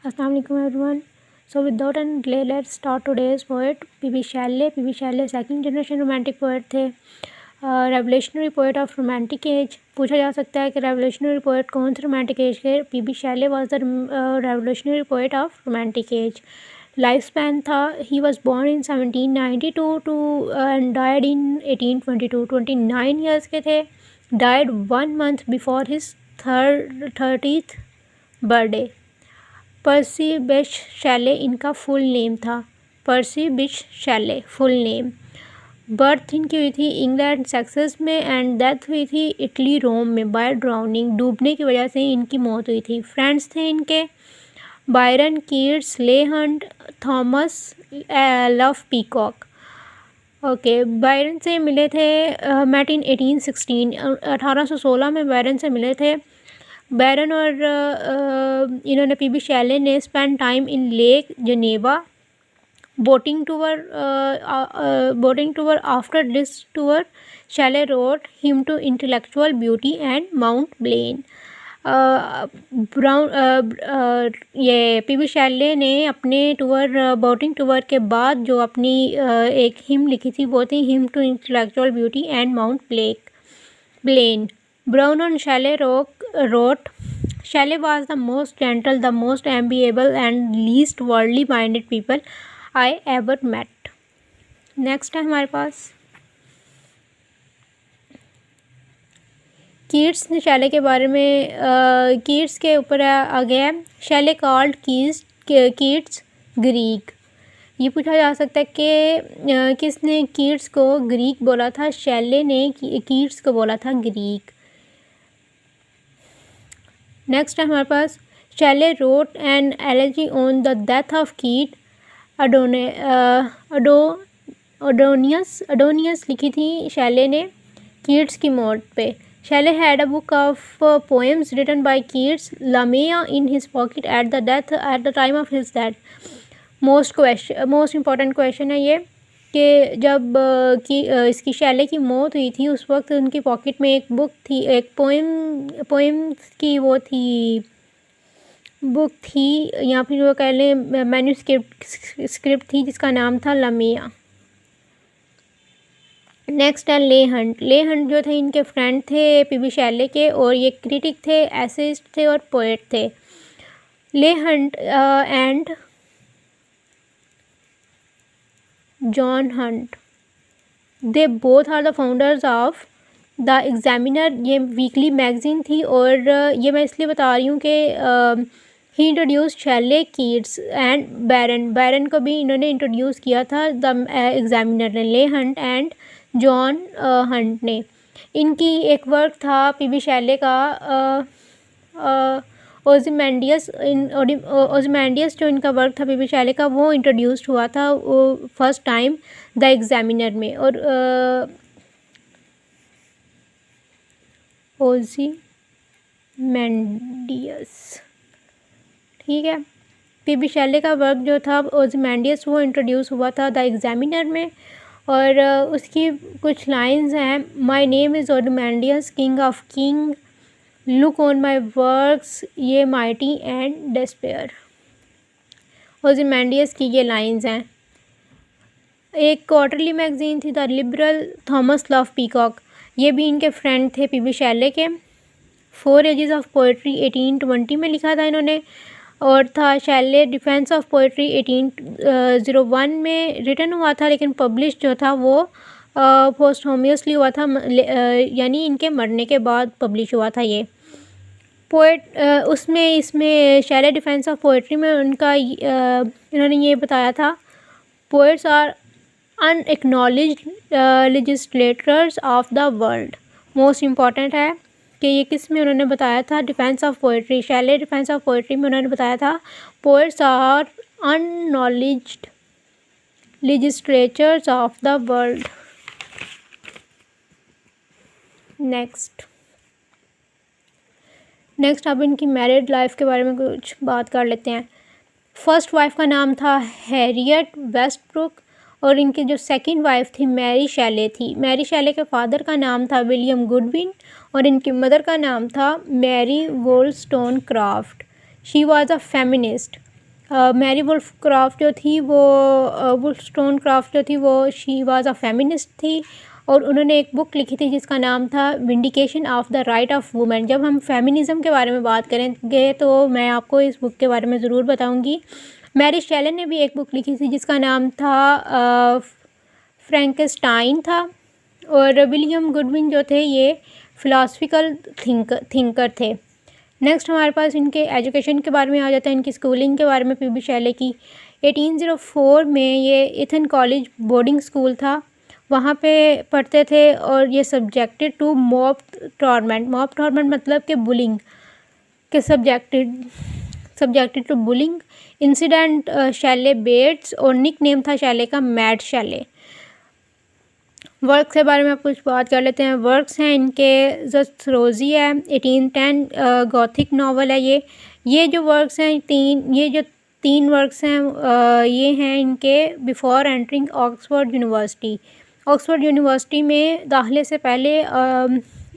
अस्सलाम वालेकुम everyone. So without any delay let's start today's poet P Shelley second generation romantic poet थे। Revolutionary poet of romantic age. पूछा जा सकता है कि रेवोल्यूशनरी पोएट कौन से रोमांटिक एज के। P Shelley was the revolutionary poet of romantic age. Life span था, he was born in 1792 two and died in 1822। 29 years के थे। Died 1 month before his 30th birthday. Percy बिश Shelley इनका full name था। पर्सी बिश Shelley full name. Birth इनकी हुई थी इंग्लैंड सक्सेस में एंड डेथ हुई थी इटली रोम में बाय ड्राउनिंग, डूबने की वजह से इनकी मौत हुई थी। फ्रेंड्स थे इनके बायरन, कीट्स, ले Hunt, Thomas, Love peacock. Okay, Byron से मिले थे मेट इन 1816। 1816 में बायरन से मिले थे। बैरन और इन्होंने पी शैले ने spend time in lake Geneva boating tour. After this tour Shelley wrote hymn to intellectual beauty and Mont Blanc. ये पी शैले ने अपने बोटिंग टूर के बाद जो अपनी एक हिम लिखी थी वो थी hymn to intellectual beauty and Mont Blanc. Brown and Shelley wrote, Shelley was the most gentle, the most amiable and least worldly minded people I ever met. Next है हमारे पास कीट्स ने शैले के बारे में कीट्स के ऊपर आ गया है। Shelley called Keats Greek. ये पूछा जा सकता है कि किसने कीट्स को ग्रीक बोला था। शैले ने कीट्स को बोला था ग्रीक। नेक्स्ट है हमारे पास Shelley wrote an elegy on the death of Keats. Adonais लिखी थी शैले ने कीट्स की मौत पे। Shelley had a book of poems written by Keats Lamia in his pocket at the time of his death. Most important question है ये कि जब इसकी शैले की मौत हुई थी उस वक्त उनकी पॉकेट में एक बुक थी, एक पोएम की वो थी बुक थी या फिर वो कह लें मैन्यूस्क्रिप्ट थी जिसका नाम था लमिया। नेक्स्ट है ले हंट जो थे इनके फ्रेंड थे पी शैले के और ये क्रिटिक थे, एसेइस्ट थे और पोएट थे। Leigh Hunt and John Hunt they both are the founders of the Examiner. ये वीकली मैगजीन थी और ये मैं इसलिए बता रही हूँ कि he introduce Shelley, Keats and Byron को भी इन्होंने इंट्रोड्यूस किया था द एग्जामिनर ने, ले हंट एंड जॉन हंट ने। इनकी एक वर्क था पी शैले का ओzymandias जो इनका वर्क था पी शैले का वो इंट्रोड्यूस्ड हुआ था वो फर्स्ट टाइम द एग्जामिनर में। और ओzymandias, ठीक है, पी शैले का वर्क जो था ओzymandias वो इंट्रोड्यूस हुआ था द एग्जामिनर में। और उसकी कुछ लाइंस हैं। My name is Ozymandias, king of king, look on my works, ye mighty and despair. Ozymandias की ये लाइंस हैं। एक क्वार्टरली मैगजीन थी the liberal, Thomas Love Peacock, ये भी इनके फ्रेंड थे पी शैले के। 4 एजेस ऑफ पोइट्री 1820 में लिखा था इन्होंने। और था शैले डिफेंस ऑफ पोइट्री 1801 में रिटन हुआ था लेकिन पब्लिश जो था वो पोस्टहोमियसली हुआ था, यानी इनके मरने के बाद पब्लिश हुआ था ये पोएट। इसमें शैले डिफेंस ऑफ पोइट्री में उनका इन्होंने ये बताया था, poets are unacknowledged legislators of the world. Most important है कि ये किस में उन्होंने बताया था, defence of poetry, Shelley defence of poetry में उन्होंने बताया था poets are unacknowledged legislators of the world. Next अब इनकी मैरिड लाइफ के बारे में कुछ बात कर लेते हैं। फर्स्ट वाइफ का नाम था हैरियट वेस्टब्रुक और इनकी जो सेकंड वाइफ थी मैरी शैले थी। मैरी शैले के फादर का नाम था विलियम गुडविन और इनकी मदर का नाम था Mary Wollstonecraft. She was a feminist. Mary Wolfcraft जो थी वो वुल्फस्टोनक्राफ्ट जो थी वो शी वाज अ फेमिनिस्ट थी और उन्होंने एक बुक लिखी थी जिसका नाम था vindication of the right of women. जब हम फेमिनिज़म के बारे में बात करेंगे तो मैं आपको इस बुक के बारे में ज़रूर बताऊंगी। मैरी शेले ने भी एक बुक लिखी थी जिसका नाम था फ्रैंकेस्टाइन था। और विलियम गुडविन जो थे ये फ़िलासफ़िकल थिंकर थे। नेक्स्ट हमारे पास इनके एजुकेशन के बारे में आ जाता है, इनकी स्कूलिंग के बारे में। पीबी शैले की 1804 में ये इथन कॉलेज बोर्डिंग स्कूल था, वहाँ पे पढ़ते थे और ये subjected to mob torment. Mob torment मतलब कि बुलिंग के subjected to bullying incident Shelley baits और निक नेम था शैले का मैड शैले। वर्क्स के बारे में आप कुछ बात कर लेते हैं। वर्क्स हैं इनके ज़थरोज़ी है 1810 गॉथिक नावल है ये जो वर्क्स हैं तीन वर्क्स हैं ये हैं इनके before entering Oxford university. Oxford university में दाखिले से पहले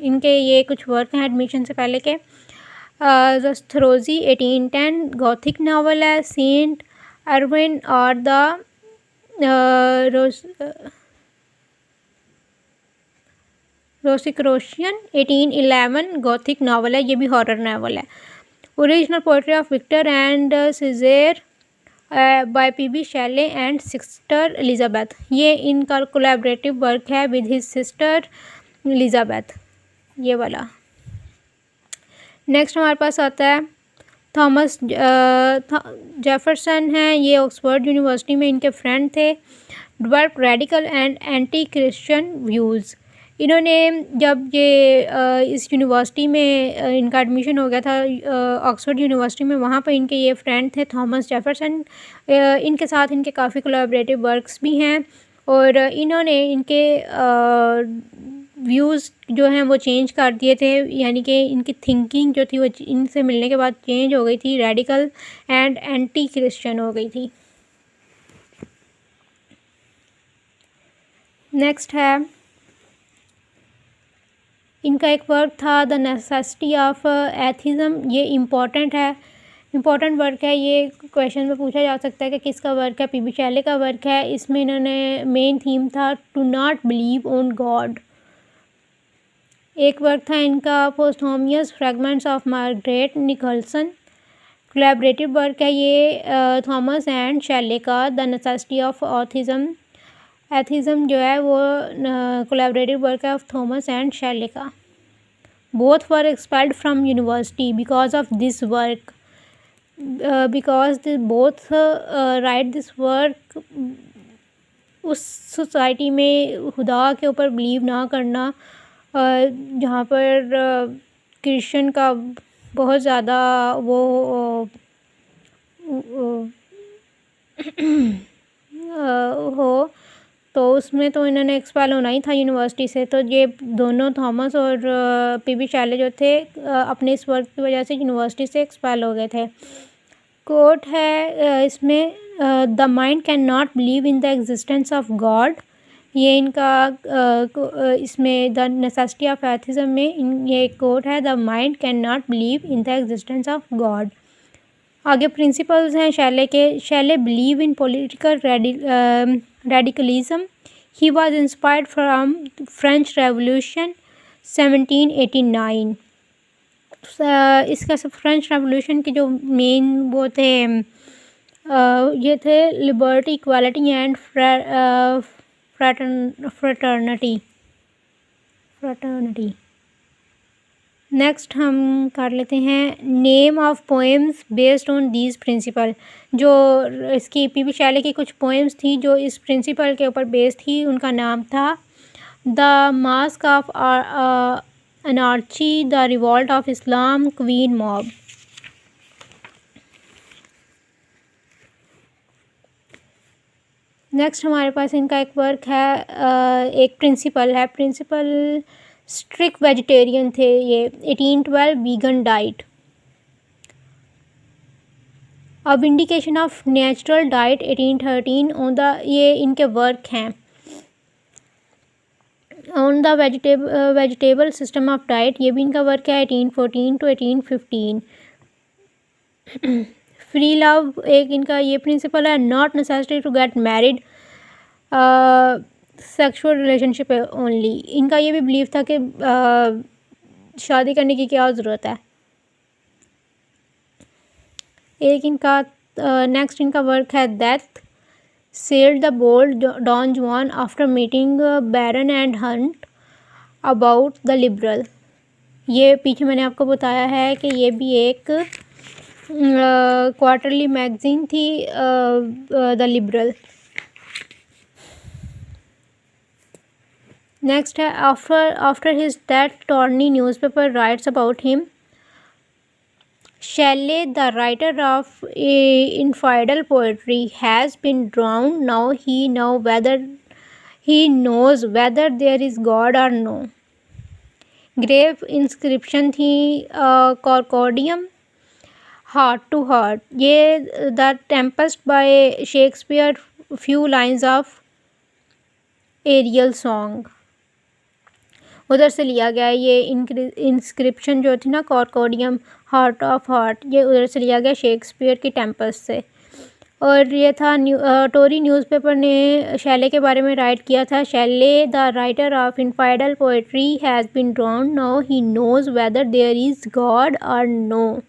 इनके ये कुछ वर्क हैं एडमिशन से पहले के। ज़थरोज़ी 1810 गॉथिक नावल है। सेंट एरविन और द रोसिक्रोशियन 1811 गॉथिक नावल है, ये भी हॉरर नावल है। Original poetry of Victor and Cazire by P B Shelley and sister Elizabeth, ये इनका कोलैबोरेटिव वर्क है विद हिज सिस्टर एलिजाबेथ, ये वाला। नेक्स्ट हमारे पास आता है थॉमस जेफरसन हैं, ये ऑक्सफोर्ड यूनिवर्सिटी में इनके फ्रेंड थे। Develop radical and anti Christian views, इन्होंने जब ये इस यूनिवर्सिटी में इनका एडमिशन हो गया था ऑक्सफोर्ड यूनिवर्सिटी में, वहाँ पर इनके ये फ्रेंड थे थॉमस जेफरसन। इनके साथ इनके काफ़ी कोलैबोरेटिव वर्क्स भी हैं और इन्होंने इनके व्यूज़ जो हैं वो चेंज कर दिए थे, यानी कि इनकी थिंकिंग जो थी वो इनसे मिलने के बाद चेंज हो गई थी, रेडिकल एंड एंटी क्रिश्चियन हो गई थी। नेक्स्ट है इनका एक वर्क था द नेसेसिटी ऑफ एथिज्म, ये इम्पॉर्टेंट वर्क है। ये क्वेश्चन में पूछा जा सकता है कि किसका वर्क है, पीबी शैले का वर्क है। इसमें इन्होंने मेन थीम था to not believe on god. एक वर्क था इनका posthumous fragments of Margaret Nicholson, collaborative work है ये थॉमस एंड शैले का। द नेसेसिटी ऑफ एथिज्म जो है वो कोलैबोरेटिव वर्क है ऑफ थॉमस एंड शैले का। Both were expelled from university because of this work, because both write this work. उस society में खुदा के ऊपर बिलीव ना करना जहाँ पर क्रिश्चियन का बहुत ज़्यादा वो हो, तो उसमें तो इन्होंने एक्सपेल होना ही था यूनिवर्सिटी से। तो ये दोनों थॉमस और पीबी शैले जो थे अपने इस वर्क की वजह से यूनिवर्सिटी से एक्सपेल हो गए थे। कोट है इसमें the mind can not believe in the existence of God, ये इनका इसमें द नेसेसिटी ऑफ एथिज्म में ये कोट है, the mind can not believe in the existence of God. आगे प्रिंसिपल्स हैं शैले के। Shelley believe in political radicalism, he was inspired from French revolution 1789। इसका सब फ्रेंच रेवोल्यूशन के जो मेन वो थे ये थे liberty, equality and fraternity. Next हम कर लेते हैं name of poems based on these principle. जो इसकी पीबी शैले की कुछ पोएम्स थी जो इस प्रिंसिपल के ऊपर बेस्ड थी, उनका नाम था the mask of anarchy, the revolt of Islam, queen Mab. Next हमारे पास इनका एक वर्क है, एक प्रिंसिपल है। प्रिंसिपल स्ट्रिक्ट वेजिटेरियन थे ये। 1812 vegan diet. A vindication of natural diet 1813 on the, ये इनके वर्क हैं on the vegetable system of diet, ये भी इनका वर्क है 1814 to 1815। फ्री लव एक इनका ये प्रिंसिपल है, not necessary to get married, sexual relationship only. इनका ये भी बिलीव था कि शादी करने की क्या ज़रूरत है। एक इनका नेक्स्ट इनका वर्क है death sailed the bold Don Juan after meeting Byron and Hunt about the liberal. ये पीछे मैंने आपको बताया है कि ये भी एक क्वार्टरली मैगजीन थी, द लिबरल। नेक्स्ट है after his death Tourney newspaper writes about him. Shelley, the writer of infidel poetry, has been drowned. Now he knows whether there is God or no. Grave inscription थी कॉर्कोडियम heart to heart. ये the Tempest by Shakespeare, few lines of Ariel song, उधर से लिया गया है। ये inscription जो थी ना कॉर्कोडियम हार्ट ऑफ हार्ट, ये उधर से लिया गया शेक्सपियर की टेम्पेस्ट से। और ये था टोरी न्यूज़पेपर ने शैले के बारे में राइट किया था। Shelley the writer of infidel poetry has been drawn, now he knows whether there is god और नो।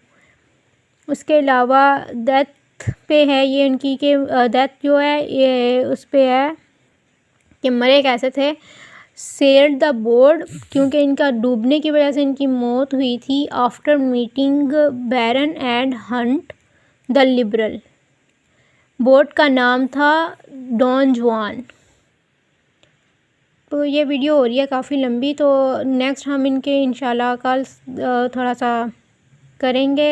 उसके अलावा डेथ पे है ये उनकी कि डेथ जो है ये उस पे है कि मरे कैसे थे। सेल्ड द बोर्ड, क्योंकि इनका डूबने की वजह से इनकी मौत हुई थी। After meeting Byron and Hunt the Liberal, boat का नाम था डॉन जुआन। तो ये वीडियो हो रही है काफ़ी लंबी, तो नेक्स्ट हम इनके इंशाल्लाह कल थोड़ा सा करेंगे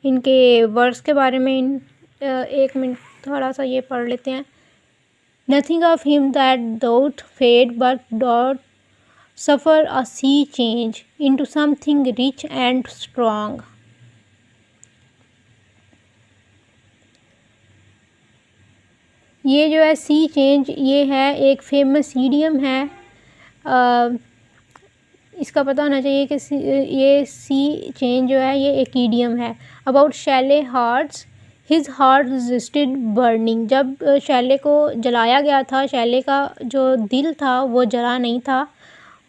इनके वर्ड्स के बारे में। एक मिनट थोड़ा सा ये पढ़ लेते हैं। Nothing of him that doth fade, but doth suffer a sea change into something rich and strong. ये जो है सी चेंज, ये है एक फेमस ईडियम है। इसका पता होना चाहिए कि ये सी चेंज जो है ये एक ईडियम है। About Shelley hearts, his heart resisted burning. जब शैले को जलाया गया था, शैले का जो दिल था वो जला नहीं था,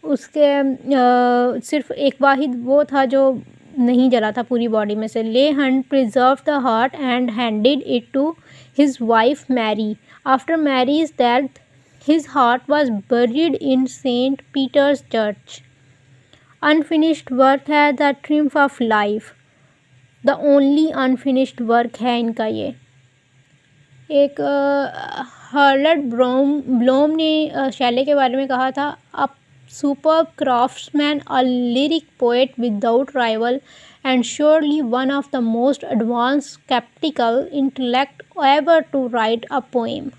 उसके सिर्फ एक वाहिद वो था जो नहीं जला था पूरी बॉडी में से। Leigh Hunt preserve the heart and handed it to his wife Mary. After Mary's death his heart was buried in Saint Peter's church. Unfinished work है the triumph of life, the only unfinished work है इनका ये। एक हार्लड Blom ने Shelley के बारे में कहा था, a super craftsman, a lyric poet without rival and surely one of the most advance sceptical intellect ever to write a poem.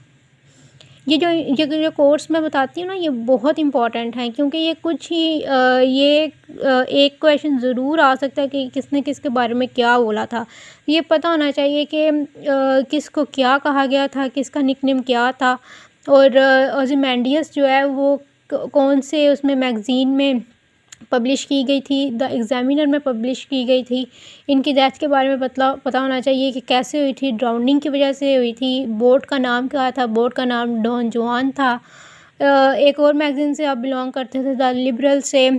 ये जो कोर्स मैं बताती हूँ ना, ये बहुत इंपॉर्टेंट है, क्योंकि ये कुछ ही ये एक क्वेश्चन ज़रूर आ सकता है कि किसने किसके बारे में क्या बोला था। ये पता होना चाहिए कि किसको क्या कहा गया था, किसका निकनेम क्या था, और ओzymandias जो है वो कौन से उसमें मैगज़ीन में पब्लिश की गई थी, द एग्ज़ामिनर में पब्लिश की गई थी। इनकी डेथ के बारे में पता होना चाहिए कि कैसे हुई थी, ड्राउनिंग की वजह से हुई थी। बोट का नाम क्या था, बोट का नाम डॉन जुआन था। एक और मैगज़ीन से आप बिलोंग करते थे, द लिबरल से।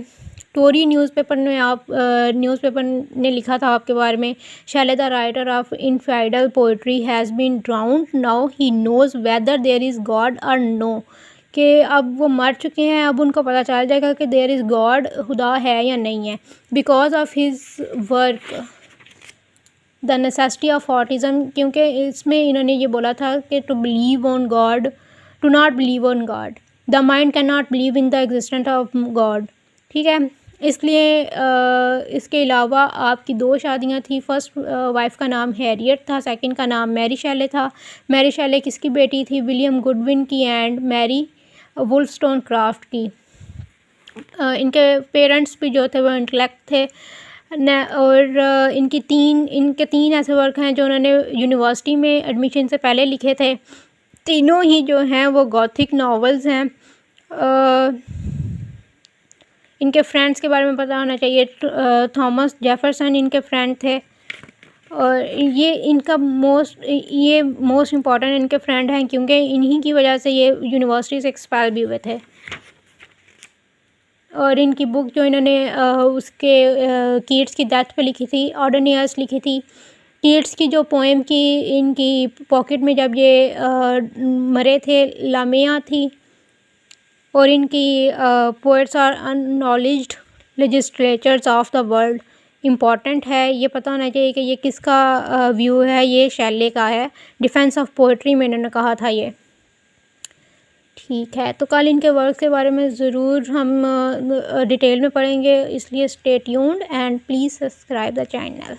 टोरी न्यूज़पेपर ने लिखा था आपके बारे में, Shelley the writer of infidel poetry has been drowned, now he knows whether there is god और नो। कि अब वो मर चुके हैं, अब उनको पता चल जाएगा कि देयर इज़ गॉड, खुदा है या नहीं है। Because of his work the necessity of atheism, क्योंकि इसमें इन्होंने ये बोला था कि to believe on God, to not believe on God, the mind can not believe in the existence of God. ठीक है, इसलिए इसके अलावा आपकी 2 शादियां थी। फर्स्ट वाइफ का नाम हैरियट था, सेकंड का नाम मैरी शैले था। मैरी शैले किसकी बेटी थी? विलियम गुडविन की एंड मैरी वुलस्टोनक्राफ्ट की। इनके पेरेंट्स भी जो थे वो इंटेलेक्ट थे और इनके 3 ऐसे वर्क हैं जो उन्होंने यूनिवर्सिटी में एडमिशन से पहले लिखे थे। तीनों ही जो हैं वो गॉथिक नॉवेल्स हैं। इनके फ्रेंड्स के बारे में पता होना चाहिए। थॉमस जेफरसन इनके फ्रेंड थे। और ये मोस्ट इम्पॉर्टेंट इनके फ्रेंड हैं, क्योंकि इन्हीं की वजह से ये यूनिवर्सिटी से एक्सपायर भी हुए थे। और इनकी बुक जो इन्होंने उसके कीट्स की डेथ पे लिखी थी, ऑर्डिनियस लिखी थी। कीट्स की जो पोएम की इनकी पॉकेट में जब ये मरे थे, लामिया थी। और इनकी poets are unacknowledged legislatures of the world important है, ये पता होना चाहिए कि ये किसका व्यू है। ये शैले का है, डिफेंस ऑफ पोइट्री में इन्होंने कहा था ये। ठीक है, तो कल इनके वर्क के बारे में ज़रूर हम डिटेल में पढ़ेंगे, इसलिए stay tuned and please subscribe the channel.